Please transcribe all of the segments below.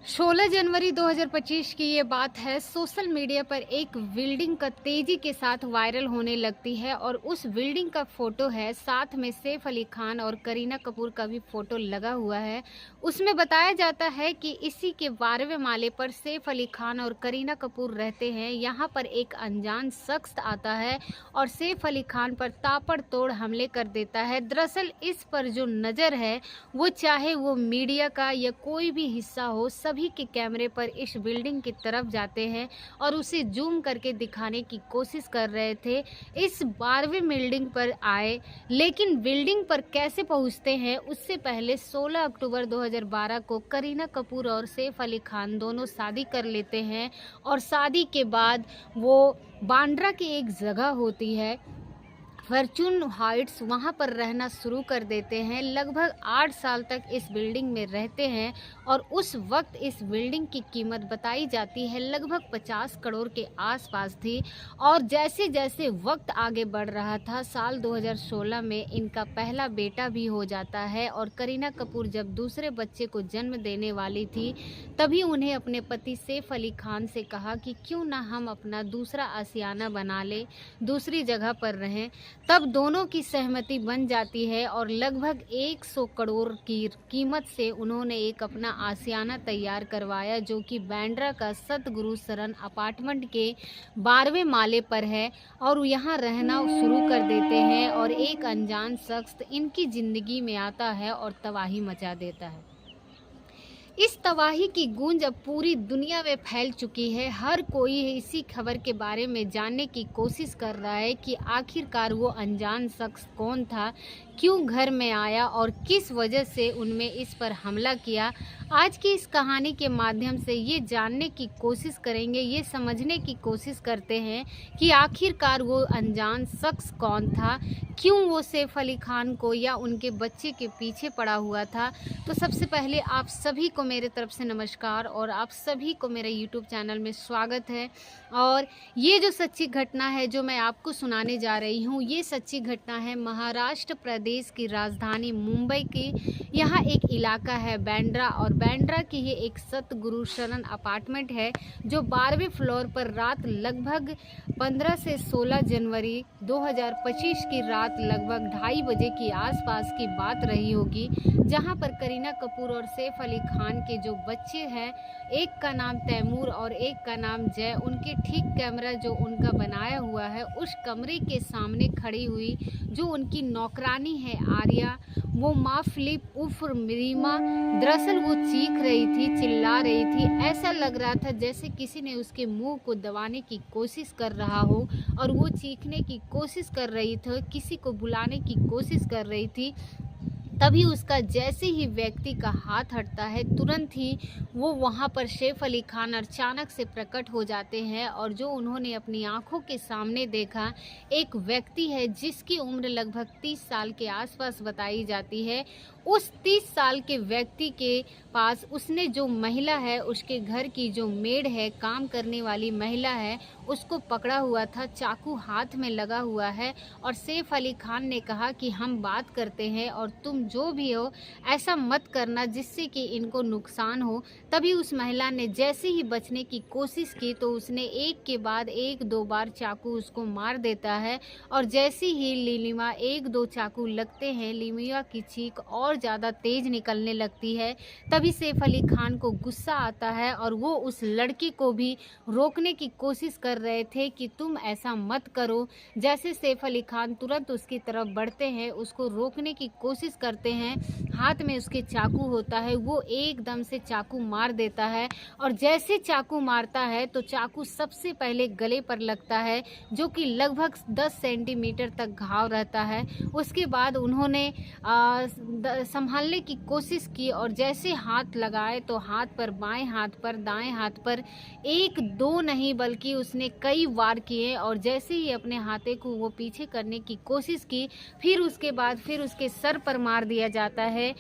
16 जनवरी 2025 की ये बात है। सोशल मीडिया पर एक बिल्डिंग का तेजी के साथ वायरल होने लगती है और उस बिल्डिंग का फोटो है, साथ में सैफ अली खान और करीना कपूर का भी फोटो लगा हुआ है। उसमें बताया जाता है कि इसी के 12वें माले पर सैफ अली खान और करीना कपूर रहते हैं। यहाँ पर एक अनजान शख्स आता है और सैफ अली खान पर ताबड़तोड़ हमले कर देता है। दरअसल इस पर जो नज़र है वो, चाहे वो मीडिया का या कोई भी हिस्सा हो, सभी के कैमरे पर इस बिल्डिंग की तरफ जाते हैं और उसे जूम करके दिखाने की कोशिश कर रहे थे। इस 12वें बिल्डिंग पर आए, लेकिन बिल्डिंग पर कैसे पहुंचते हैं उससे पहले 16 अक्टूबर 2012 को करीना कपूर और सैफ अली खान दोनों शादी कर लेते हैं और शादी के बाद वो बांद्रा की एक जगह होती है फॉर्च्यून हाइट्स, वहाँ पर रहना शुरू कर देते हैं। लगभग 8 साल तक इस बिल्डिंग में रहते हैं और उस वक्त इस बिल्डिंग की कीमत बताई जाती है लगभग 50 करोड़ के आसपास थी। और जैसे जैसे वक्त आगे बढ़ रहा था, साल 2016 में इनका पहला बेटा भी हो जाता है और करीना कपूर जब दूसरे बच्चे को जन्म देने वाली थी, तभी उन्हें अपने पति सैफ अली खान से कहा कि क्यों ना हम अपना दूसरा आशियाना बना ले, दूसरी जगह पर रहें। तब दोनों की सहमति बन जाती है और लगभग 100 करोड़ की कीमत से उन्होंने एक अपना आशियाना तैयार करवाया, जो कि बांद्रा का सतगुरु शरण अपार्टमेंट के 12वें माले पर है। और यहाँ रहना शुरू कर देते हैं और एक अनजान शख्स इनकी ज़िंदगी में आता है और तबाही मचा देता है। इस तबाही की गूंज अब पूरी दुनिया में फैल चुकी है। हर कोई इसी खबर के बारे में जानने की कोशिश कर रहा है कि आखिरकार वो अनजान शख्स कौन था, क्यों घर में आया और किस वजह से उनमें इस पर हमला किया। आज की इस कहानी के माध्यम से ये जानने की कोशिश करेंगे, ये समझने की कोशिश करते हैं कि आखिरकार वो अनजान शख्स कौन था, क्यों वो सैफ अली खान को या उनके बच्चे के पीछे पड़ा हुआ था। तो सबसे पहले आप सभी को मेरे तरफ से नमस्कार और आप सभी को मेरे यूट्यूब चैनल में स्वागत है। और ये जो सच्ची घटना है जो मैं आपको सुनाने जा रही हूँ, ये सच्ची घटना है महाराष्ट्र प्रदेश की राजधानी मुंबई की। यहाँ एक इलाका है बांद्रा, और बांद्रा की ये एक सतगुरु शरण अपार्टमेंट है जो 12वें फ्लोर पर रात लगभग 15 से 16 जनवरी 2025 की रात लगभग 2:30 बजे की आसपास की बात रही होगी, जहां पर करीना कपूर और सैफ अली खान के जो बच्चे हैं, एक का नाम तैमूर और एक का नाम जय, उनके ठीक कैमरा जो उनका बनाया हुआ है उस कमरे के सामने खड़ी हुई जो उनकी नौकरानी है आर्या, वो माँ फिलिप उर्फ रीमा, दरअसल वो चीख रही थी, चिल्ला रही थी। ऐसा लग रहा था जैसे किसी ने उसके मुंह को दबाने की कोशिश कर रहा हो और वो चीखने की कोशिश कर रही थी, किसी को बुलाने की कोशिश कर रही थी। तभी उसका जैसे ही व्यक्ति का हाथ हटता है, तुरंत ही वो वहाँ पर सैफ अली खान अचानक से प्रकट हो जाते हैं। और जो उन्होंने अपनी आंखों के सामने देखा, एक व्यक्ति है जिसकी उम्र लगभग 30 साल के आसपास बताई जाती है। उस 30 साल के व्यक्ति के पास उसने जो महिला है, उसके घर की जो मेड है, काम करने वाली महिला है, उसको पकड़ा हुआ था, चाकू हाथ में लगा हुआ है। और सैफ अली खान ने कहा कि हम बात करते हैं और तुम जो भी हो ऐसा मत करना जिससे कि इनको नुकसान हो। तभी उस महिला ने जैसे ही बचने की कोशिश की तो उसने एक के बाद एक 2 बार चाकू उसको मार देता है। और जैसे ही लीलिमा 1-2 चाकू लगते हैं, लीलिमा की चीख और ज़्यादा तेज निकलने लगती है। तभी सैफ अली खान को गुस्सा आता है और वो उस लड़की को भी रोकने की कोशिश कर रहे थे कि तुम ऐसा मत करो। जैसे सैफ अली खान तुरंत उसकी तरफ बढ़ते हैं, उसको रोकने की कोशिश करते हैं, हाथ में उसके चाकू होता है, वो एकदम से चाकू मार देता है। और जैसे चाकू मारता है तो चाकू सबसे पहले गले पर लगता है, जो कि लगभग 10 सेंटीमीटर तक घाव रहता है। उसके बाद उन्होंने संभालने की कोशिश की और जैसे हाथ लगाए तो हाथ पर, बाएं हाथ पर, दाएं हाथ पर 1-2 नहीं बल्कि उसने कई वार किए। और जैसे ही अपने हाथे को वो पीछे करने की कोशिश की, फिर उसके बाद फिर उसके सर पर मार दिया जाता है।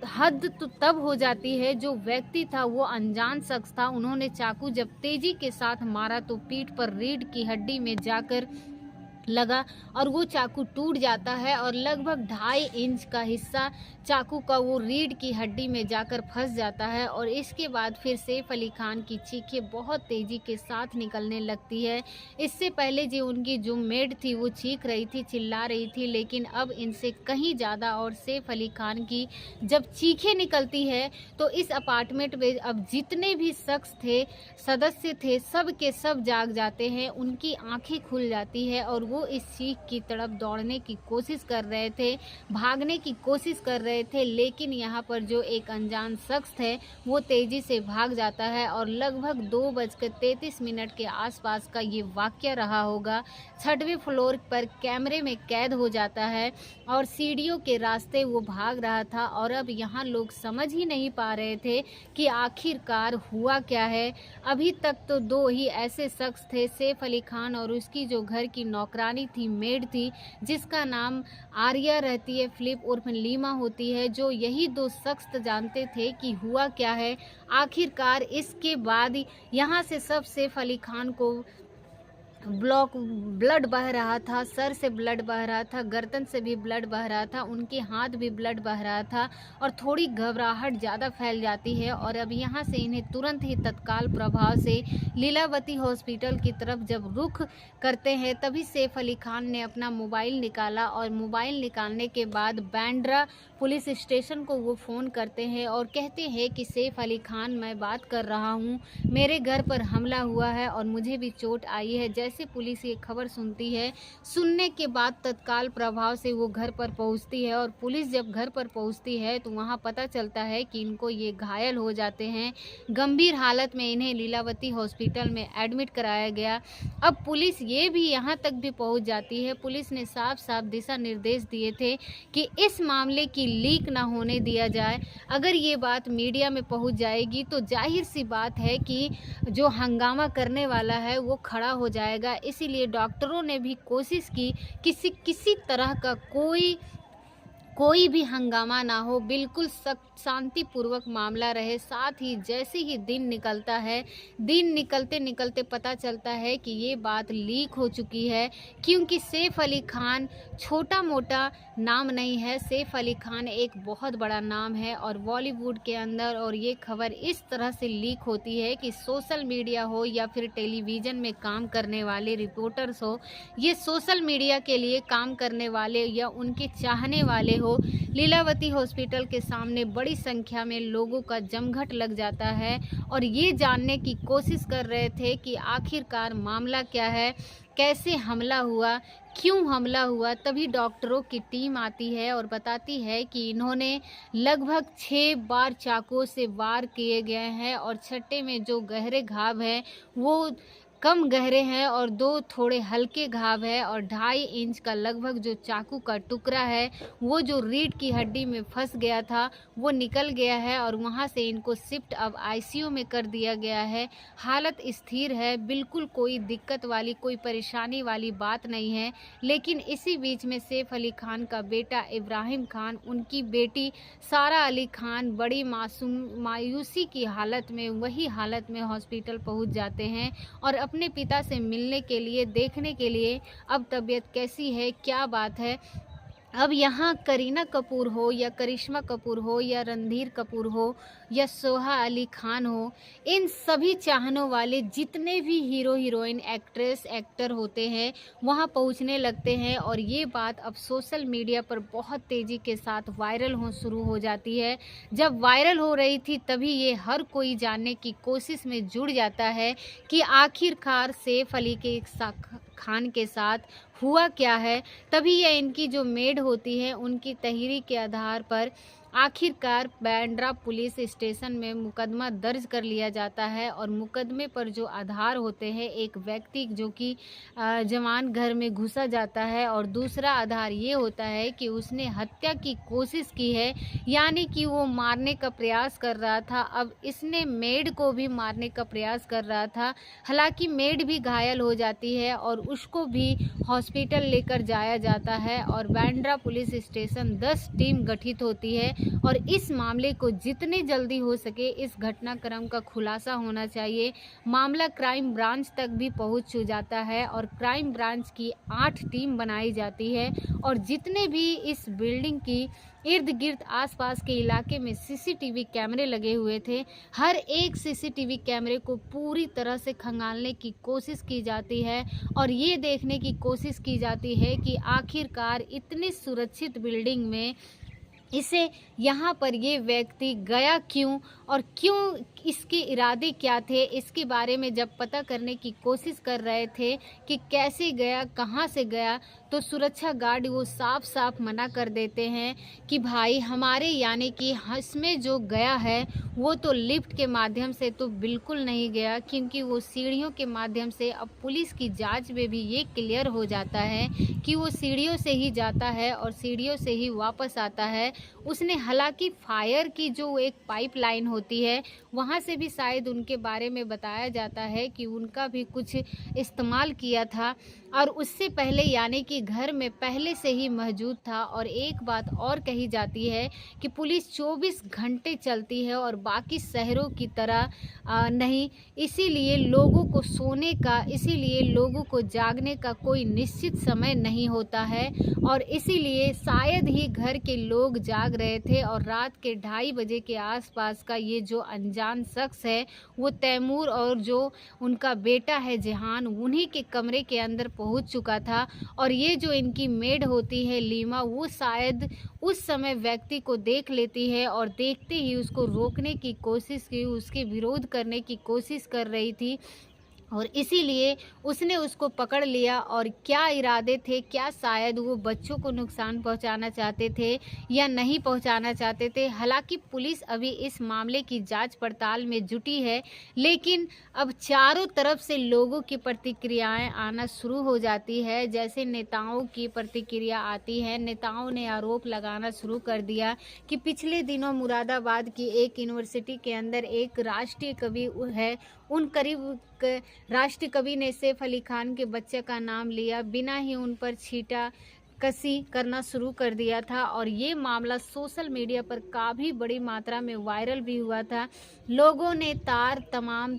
हद तो तब हो जाती है, जो व्यक्ति था वो अनजान शख्स था। उन्होंने चाकू जब तेजी के साथ मारा तो पीठ पर रीढ़ की हड्डी में जाकर लगा और वो चाकू टूट जाता है और लगभग 2.5 इंच का हिस्सा चाकू का वो रीढ़ की हड्डी में जाकर फंस जाता है। और इसके बाद फिर सैफ अली खान की चीखें बहुत तेज़ी के साथ निकलने लगती है। इससे पहले जो उनकी जो मेड थी वो चीख रही थी, चिल्ला रही थी, लेकिन अब इनसे कहीं ज़्यादा। और सैफ अली खान की जब चीखें निकलती है तो इस अपार्टमेंट में अब जितने भी शख्स थे, सदस्य थे, सब के सब जाग जाते हैं, उनकी आंखें खुल जाती है और वो इस चीख की तरफ दौड़ने की कोशिश कर रहे थे, भागने की कोशिश कर रहे थे, लेकिन यहाँ पर जो एक अनजान शख्स है वो तेज़ी से भाग जाता है। और लगभग 2:33 के आसपास का ये वाक़या रहा होगा। 6वें फ्लोर पर कैमरे में कैद हो जाता है और सीढ़ियों के रास्ते वो भाग रहा था। और अब यहाँ लोग समझ ही नहीं पा रहे थे कि आखिरकार हुआ क्या है। अभी तक तो 2 ही ऐसे शख्स थे, सैफ अली खान और उसकी जो घर की नौकरानी थी, मेड थी, जिसका नाम आर्या रहती है, फिलिप उर्फ लीमा होती है, जो यही 2 शख्स जानते थे कि हुआ क्या है आखिरकार। इसके बाद यहाँ से सब सैफ अली खान को ब्लड बह रहा था, सर से ब्लड बह रहा था, गर्दन से भी ब्लड बह रहा था, उनके हाथ भी ब्लड बह रहा था और थोड़ी घबराहट ज़्यादा फैल जाती है। और अब यहाँ से इन्हें तुरंत ही तत्काल प्रभाव से लीलावती हॉस्पिटल की तरफ जब रुख करते हैं, तभी सैफ अली खान ने अपना मोबाइल निकाला और मोबाइल निकालने के बाद बांद्रा पुलिस स्टेशन को वो फ़ोन करते हैं और कहते हैं कि सैफ अली खान, मैं बात कर रहा हूँ, मेरे घर पर हमला हुआ है और मुझे भी चोट आई है। जैसे पुलिस ये खबर सुनती है, सुनने के बाद तत्काल प्रभाव से वो घर पर पहुंचती है और पुलिस जब घर पर पहुंचती है तो वहां पता चलता है कि इनको ये घायल हो जाते हैं। गंभीर हालत में इन्हें लीलावती हॉस्पिटल में एडमिट कराया गया। अब पुलिस ये भी यहाँ तक भी पहुंच जाती है। पुलिस ने साफ साफ दिशा निर्देश दिए थे कि इस मामले की लीक ना होने दिया जाए। अगर ये बात मीडिया में पहुंच जाएगी तो जाहिर सी बात है कि जो हंगामा करने वाला है वो खड़ा हो जाएगा। इसीलिए डॉक्टरों ने भी कोशिश की किसी तरह का कोई भी हंगामा ना हो, बिल्कुल शांतिपूर्वक मामला रहे। साथ ही जैसे ही दिन निकलता है, दिन निकलते निकलते पता चलता है कि ये बात लीक हो चुकी है, क्योंकि सैफ अली खान छोटा मोटा नाम नहीं है। सैफ अली खान एक बहुत बड़ा नाम है और बॉलीवुड के अंदर। और ये खबर इस तरह से लीक होती है कि सोशल मीडिया हो या फिर टेलीविज़न में काम करने वाले रिपोर्टर्स हो, ये सोशल मीडिया के लिए काम करने वाले या उनके चाहने वाले हो, लीलावती हॉस्पिटल के सामने बड़ी संख्या में लोगों का जमघट लग जाता है और ये जानने की कोशिश कर रहे थे कि आखिरकार मामला क्या है, कैसे हमला हुआ, क्यों हमला हुआ। तभी डॉक्टरों की टीम आती है और बताती है कि इन्होंने लगभग 6 बार चाकुओं से वार किए गए हैं और छठे में जो गहरे घाव हैं वो कम गहरे हैं और 2 थोड़े हल्के घाव है और 2.5 इंच का लगभग जो चाकू का टुकड़ा है वो जो रीढ़ की हड्डी में फंस गया था वो निकल गया है और वहां से इनको शिफ्ट अब आईसीयू में कर दिया गया है। हालत स्थिर है, बिल्कुल कोई दिक्कत वाली, कोई परेशानी वाली बात नहीं है। लेकिन इसी बीच में सैफ अली खान का बेटा इब्राहिम खान, उनकी बेटी सारा अली खान बड़ी मायूसी की हालत में, वही हालत में हॉस्पिटल पहुंच जाते हैं और अपने पिता से मिलने के लिए, देखने के लिए अब तबीयत कैसी है, क्या बात है। अब यहाँ करीना कपूर हो या करिश्मा कपूर हो या रणधीर कपूर हो या सोहा अली खान हो, इन सभी चाहनों वाले जितने भी हीरो हीरोइन, एक्ट्रेस एक्टर होते हैं वहाँ पहुँचने लगते हैं और ये बात अब सोशल मीडिया पर बहुत तेज़ी के साथ वायरल हो शुरू हो जाती है। जब वायरल हो रही थी तभी ये हर कोई जानने की कोशिश में जुड़ जाता है कि आखिरकार सैफ अली खान के साथ हुआ क्या है। तभी ये इनकी जो मेड होती है उनकी तहरीर के आधार पर आखिरकार बांद्रा पुलिस स्टेशन में मुकदमा दर्ज कर लिया जाता है और मुकदमे पर जो आधार होते हैं, एक व्यक्ति जो कि जवान घर में घुसा जाता है और दूसरा आधार ये होता है कि उसने हत्या की कोशिश की है, यानी कि वो मारने का प्रयास कर रहा था। अब इसने मेड को भी मारने का प्रयास कर रहा था, हालांकि मेड भी घायल हो जाती है और उसको भी हॉस्पिटल लेकर जाया जाता है और बांद्रा पुलिस स्टेशन 10 टीम गठित होती है और इस मामले को जितने जल्दी हो सके इस घटनाक्रम का खुलासा होना चाहिए। मामला क्राइम ब्रांच तक भी पहुंच जाता है और क्राइम ब्रांच की 8 टीम बनाई जाती है और जितने भी इस बिल्डिंग की इर्द गिर्द आसपास के इलाके में सीसीटीवी कैमरे लगे हुए थे, हर एक सीसीटीवी कैमरे को पूरी तरह से खंगालने की कोशिश की जाती है और ये देखने की कोशिश की जाती है कि आखिरकार इतनी सुरक्षित बिल्डिंग में इसे यहाँ पर ये व्यक्ति गया क्यों और क्यों, इसके इरादे क्या थे, इसके बारे में जब पता करने की कोशिश कर रहे थे कि कैसे गया, कहाँ से गया, तो सुरक्षा गार्ड वो साफ साफ मना कर देते हैं कि भाई हमारे यानी कि इसमें जो गया है वो तो लिफ्ट के माध्यम से तो बिल्कुल नहीं गया, क्योंकि वो सीढ़ियों के माध्यम से अब पुलिस की जांच में भी ये क्लियर हो जाता है कि वो सीढ़ियों से ही जाता है और सीढ़ियों से ही वापस आता है। उसने हालांकि फायर की जो एक पाइपलाइन होती है वहाँ से भी शायद उनके बारे में बताया जाता है कि उनका भी कुछ इस्तेमाल किया था और उससे पहले यानी कि घर में पहले से ही मौजूद था। और एक बात और कही जाती है कि पुलिस 24 घंटे चलती है और बाकी शहरों की तरह नहीं, इसीलिए लोगों को सोने का, इसीलिए लोगों को जागने का कोई निश्चित समय नहीं होता है और इसीलिए शायद ही घर के लोग जाग रहे थे और रात के 2:30 बजे के आसपास का ये जो अनजान शख्स है वो तैमूर और जो उनका बेटा है जेहान, उन्हीं के कमरे के अंदर पहुंच चुका था। और ये जो इनकी मेड होती है लीमा, वो शायद उस समय व्यक्ति को देख लेती है और देखते ही उसको रोकने की कोशिश की, उसके विरोध करने की कोशिश कर रही थी और इसीलिए उसने उसको पकड़ लिया। और क्या इरादे थे, क्या शायद वो बच्चों को नुकसान पहुंचाना चाहते थे या नहीं पहुंचाना चाहते थे, हालांकि पुलिस अभी इस मामले की जांच पड़ताल में जुटी है। लेकिन अब चारों तरफ से लोगों की प्रतिक्रियाएं आना शुरू हो जाती है, जैसे नेताओं की प्रतिक्रिया आती है। नेताओं ने आरोप लगाना शुरू कर दिया कि पिछले दिनों मुरादाबाद की एक यूनिवर्सिटी के अंदर एक राष्ट्रीय कवि है, उन करीब राष्ट्रीय कवि ने सैफ अली खान के बच्चे का नाम लिया, बिना ही उन पर छीटा कसी करना शुरू कर दिया था और ये मामला सोशल मीडिया पर काफ़ी बड़ी मात्रा में वायरल भी हुआ था। लोगों ने तमाम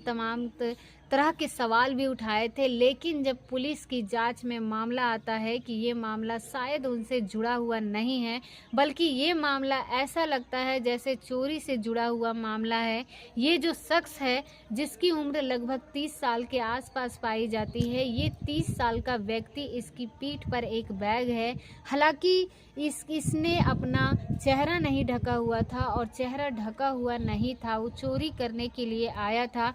तरह के सवाल भी उठाए थे, लेकिन जब पुलिस की जांच में मामला आता है कि ये मामला शायद उनसे जुड़ा हुआ नहीं है, बल्कि ये मामला ऐसा लगता है जैसे चोरी से जुड़ा हुआ मामला है। ये जो शख्स है जिसकी उम्र लगभग 30 साल के आसपास पाई जाती है, ये 30 साल का व्यक्ति, इसकी पीठ पर एक बैग है, हालांकि इसने अपना चेहरा नहीं ढका हुआ था और चेहरा ढका हुआ नहीं था, वो चोरी करने के लिए आया था।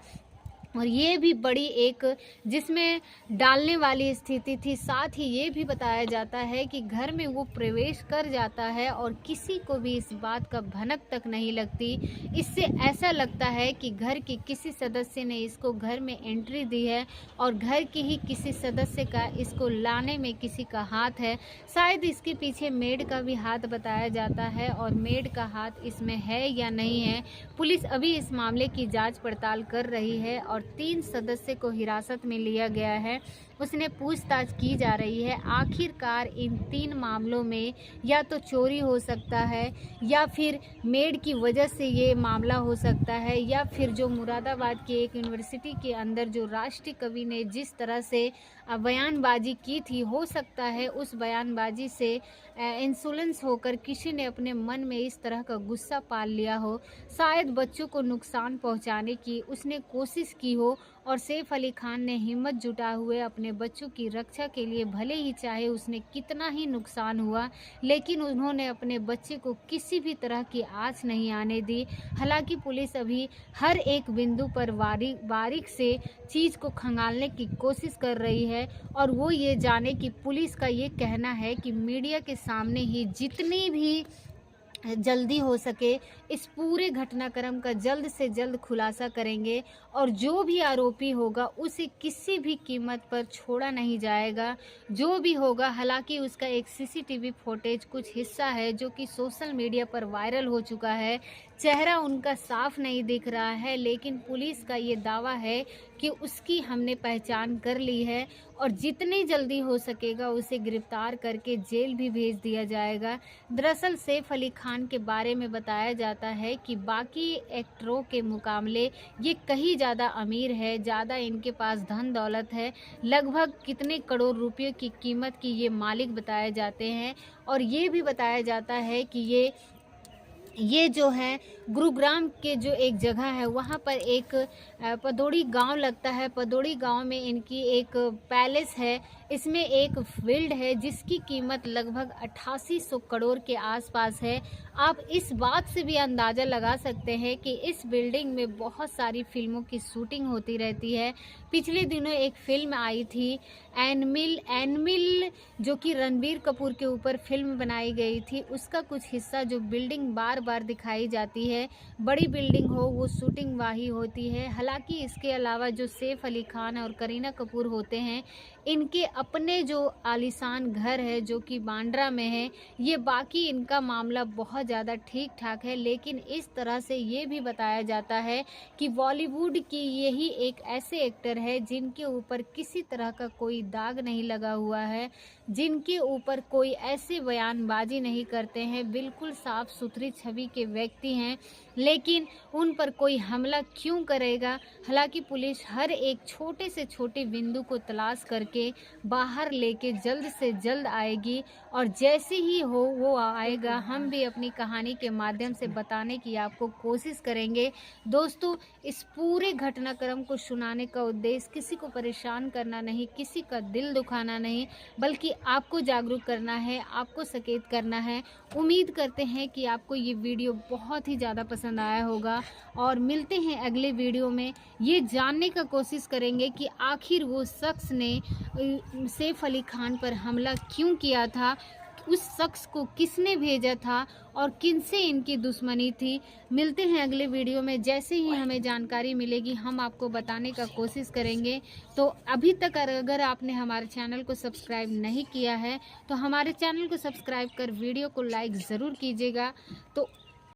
और ये भी बड़ी एक जिसमें डालने वाली स्थिति थी। साथ ही ये भी बताया जाता है कि घर में वो प्रवेश कर जाता है और किसी को भी इस बात का भनक तक नहीं लगती। इससे ऐसा लगता है कि घर के किसी सदस्य ने इसको घर में एंट्री दी है और घर के ही किसी सदस्य का इसको लाने में किसी का हाथ है। शायद इसके पीछे मेड का भी हाथ बताया जाता है और मेड का हाथ इसमें है या नहीं है, पुलिस अभी इस मामले की जांच पड़ताल कर रही है और 3 सदस्य को हिरासत में लिया गया है। उसने पूछताछ की जा रही है। आखिरकार इन 3 मामलों में या तो चोरी हो सकता है या फिर मेड की वजह से ये मामला हो सकता है या फिर जो मुरादाबाद की एक यूनिवर्सिटी के अंदर जो राष्ट्रीय कवि ने जिस तरह से बयानबाजी की थी, हो सकता है उस बयानबाजी से इंसुलेंस होकर किसी ने अपने मन में इस तरह का गुस्सा पाल लिया हो। शायद बच्चों को नुकसान पहुंचाने की उसने कोशिश की हो और सैफ अली खान ने हिम्मत जुटा हुए अपने बच्चों की रक्षा के लिए, भले ही चाहे उसने कितना ही नुकसान हुआ, लेकिन उन्होंने अपने बच्चे को किसी भी तरह की आँच नहीं आने दी। हालांकि पुलिस अभी हर एक बिंदु पर बारीक से चीज़ को खंगालने की कोशिश कर रही है और वो ये जाने कि पुलिस का ये कहना है कि मीडिया के सामने ही जितनी भी जल्दी हो सके इस पूरे घटनाक्रम का जल्द से जल्द खुलासा करेंगे और जो भी आरोपी होगा उसे किसी भी कीमत पर छोड़ा नहीं जाएगा, जो भी होगा। हालांकि उसका एक सीसीटीवी फुटेज कुछ हिस्सा है जो कि सोशल मीडिया पर वायरल हो चुका है। चेहरा उनका साफ नहीं दिख रहा है, लेकिन पुलिस का ये दावा है कि उसकी हमने पहचान कर ली है और जितनी जल्दी हो सकेगा उसे गिरफ्तार करके जेल भी भेज दिया जाएगा। दरअसल सैफ अली खान के बारे में बताया जाता है कि बाकी एक्टरों के मुकाबले ये कहीं ज़्यादा अमीर है, ज़्यादा इनके पास धन दौलत है। लगभग कितने करोड़ रुपयों की कीमत की ये मालिक बताए जाते हैं और ये भी बताया जाता है कि ये जो है गुरुग्राम के जो एक जगह है वहाँ पर एक पदौड़ी गांव लगता है। पदौड़ी गांव में इनकी एक पैलेस है, इसमें एक फील्ड है जिसकी कीमत लगभग 8800 करोड़ के आसपास है। आप इस बात से भी अंदाज़ा लगा सकते हैं कि इस बिल्डिंग में बहुत सारी फिल्मों की शूटिंग होती रहती है। पिछले दिनों एक फिल्म आई थी एनमिल जो कि रणबीर कपूर के ऊपर फिल्म बनाई गई थी, उसका कुछ हिस्सा जो बिल्डिंग बार बार दिखाई जाती है, बड़ी बिल्डिंग हो वो शूटिंग वही होती है। हालांकि इसके अलावा जो सैफ अली खान और करीना कपूर होते हैं, इनके अपने जो आलीशान घर है जो कि बांद्रा में है, ये बाकी इनका मामला बहुत ज़्यादा ठीक ठाक है। लेकिन इस तरह से ये भी बताया जाता है कि बॉलीवुड की यही एक ऐसे एक्टर है जिनके ऊपर किसी तरह का कोई दाग नहीं लगा हुआ है, जिनके ऊपर कोई ऐसे बयानबाजी नहीं करते हैं, बिल्कुल साफ सुथरी छवि के व्यक्ति हैं, लेकिन उन पर कोई हमला क्यों करेगा। हालांकि पुलिस हर एक छोटे से छोटे बिंदु को तलाश करके बाहर लेके जल्द से जल्द आएगी और जैसे ही हो वो आएगा हम भी अपनी कहानी के माध्यम से बताने की आपको कोशिश करेंगे। दोस्तों, इस पूरे घटनाक्रम को सुनाने का उद्देश्य किसी को परेशान करना नहीं, किसी का दिल दुखाना नहीं, बल्कि आपको जागरूक करना है, आपको सचेत करना है। उम्मीद करते हैं कि आपको ये वीडियो बहुत ही ज़्यादा पसंद आया होगा और मिलते हैं अगले वीडियो में। ये जानने का कोशिश करेंगे कि आखिर वो शख्स ने सैफ अली खान पर हमला क्यों किया था, उस शख्स को किसने भेजा था और किनसे इनकी दुश्मनी थी। मिलते हैं अगले वीडियो में, जैसे ही हमें जानकारी मिलेगी हम आपको बताने का कोशिश करेंगे। तो अभी तक अगर आपने हमारे चैनल को सब्सक्राइब नहीं किया है तो हमारे चैनल को सब्सक्राइब कर वीडियो को लाइक ज़रूर कीजिएगा। तो